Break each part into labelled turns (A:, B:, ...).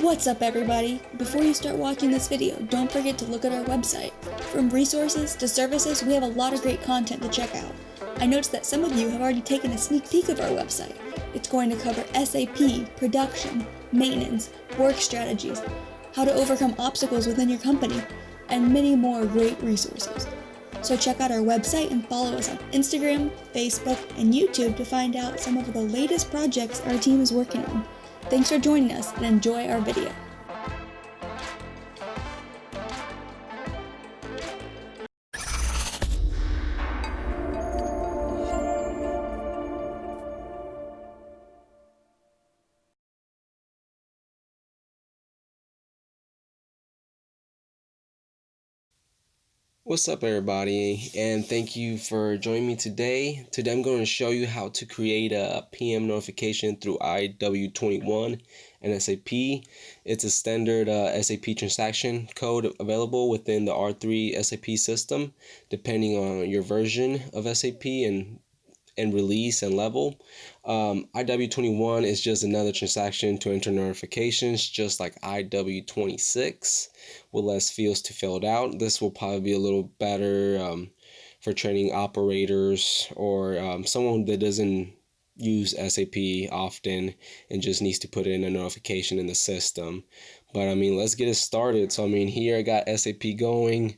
A: What's up everybody? Before you start watching this video, don't forget to look at our website. From resources to services, we have a lot of great content to check out. I noticed that some of you have already taken a sneak peek of our website. It's going to cover SAP, production, maintenance, work strategies, how to overcome obstacles within your company, and many more great resources. So check out our website and follow us on Instagram, Facebook, and YouTube to find out some of the latest projects our team is working on. Thanks for joining us and enjoy our video.
B: What's up everybody, and thank you for joining me today. Today I'm going to show you how to create a PM notification through IW21 and SAP. It's a standard SAP transaction code available within the R3 SAP system, depending on your version of SAP and release and level. IW21 is just another transaction to enter notifications, just like IW26, with less fields to fill it out. This will probably be a little better for training operators or someone that doesn't use SAP often and just needs to put in a notification in the system. But I mean, let's get it started. So I mean, here I got SAP going.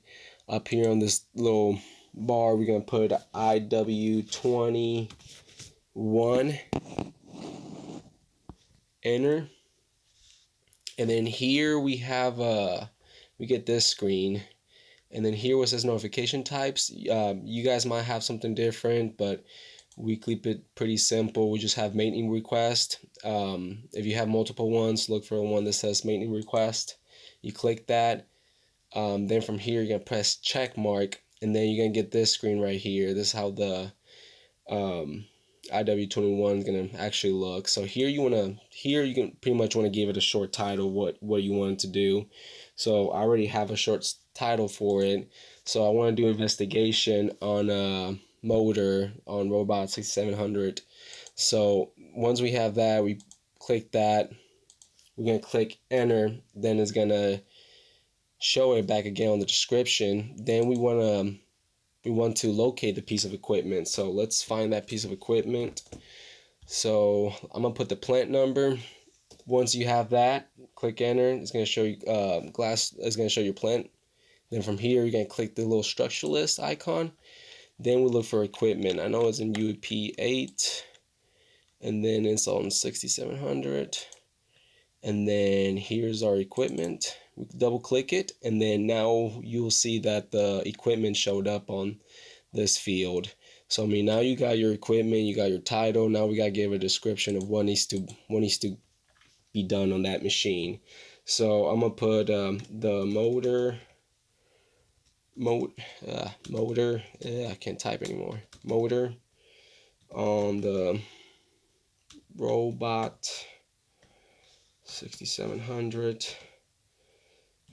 B: Up here on this little bar, we're going to put IW21, enter, and then here we have we get this screen, and then here where it says notification types. You guys might have something different, but we keep it pretty simple. We just have maintenance request. If you have multiple ones, look for one that says maintenance request. You click that. Then from here you're gonna press check mark, and then you're gonna get this screen right here. This is how the IW21 is gonna actually look. So here you can pretty much want to give it a short title, what you want it to do. So I already have a short title for it. So I want to do investigation on a motor on robot 6700. So once we have that, we click that. We're gonna click enter. Then it's gonna show it back again on the description. Then we want to locate the piece of equipment. So let's find that piece of equipment. So I'm gonna put the plant number. Once you have that, click enter. It's gonna show you It's gonna show your plant. Then from here you're gonna click the little structuralist icon. Then we look for equipment. I know it's in UP8, and then it's on 6700. And then here's our equipment. We double click it, and then now you'll see that the equipment showed up on this field. So I mean, now you got your equipment, you got your title. Now we gotta give a description of what needs to be done on that machine. So I'm gonna put the motor. I can't type anymore. Motor on the robot 6700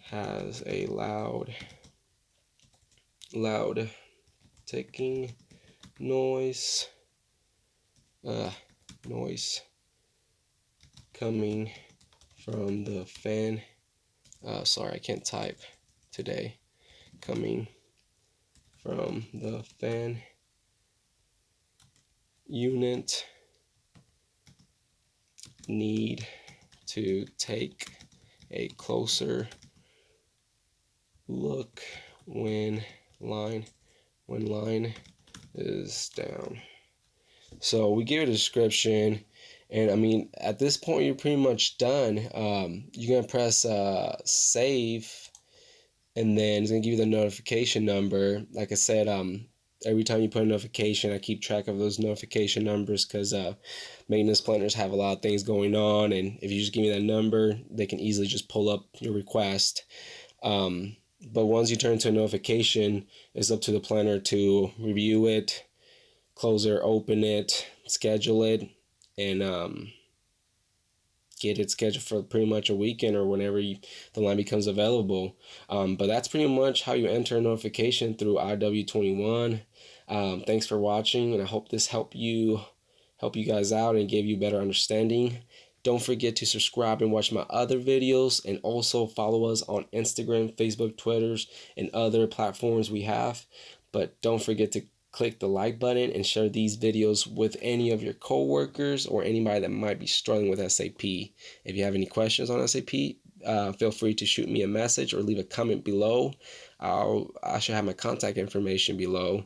B: has a loud ticking noise coming from the fan. Sorry, I can't type today. Coming from the fan unit. Need to take a closer look when line is down. So we give a description, and I mean, at this point you're pretty much done. You're gonna press save, and then it's gonna give you the notification number. Like I said, every time you put a notification, I keep track of those notification numbers, because maintenance planners have a lot of things going on, and if you just give me that number, they can easily just pull up your request. But once you turn to a notification, it's up to the planner to review it, close or open it, schedule it, and get it scheduled for pretty much a weekend or whenever the line becomes available. But that's pretty much how you enter a notification through IW21. Thanks for watching, and I hope this helped you guys out and gave you better understanding. Don't forget to subscribe and watch my other videos, and also follow us on Instagram, Facebook, Twitters, and other platforms we have. But don't forget to click the like button and share these videos with any of your coworkers or anybody that might be struggling with SAP. If you have any questions on SAP, feel free to shoot me a message or leave a comment below. I should have my contact information below.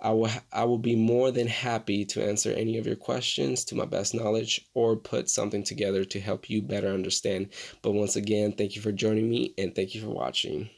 B: I will be more than happy to answer any of your questions to my best knowledge, or put something together to help you better understand. But once again, thank you for joining me, and thank you for watching.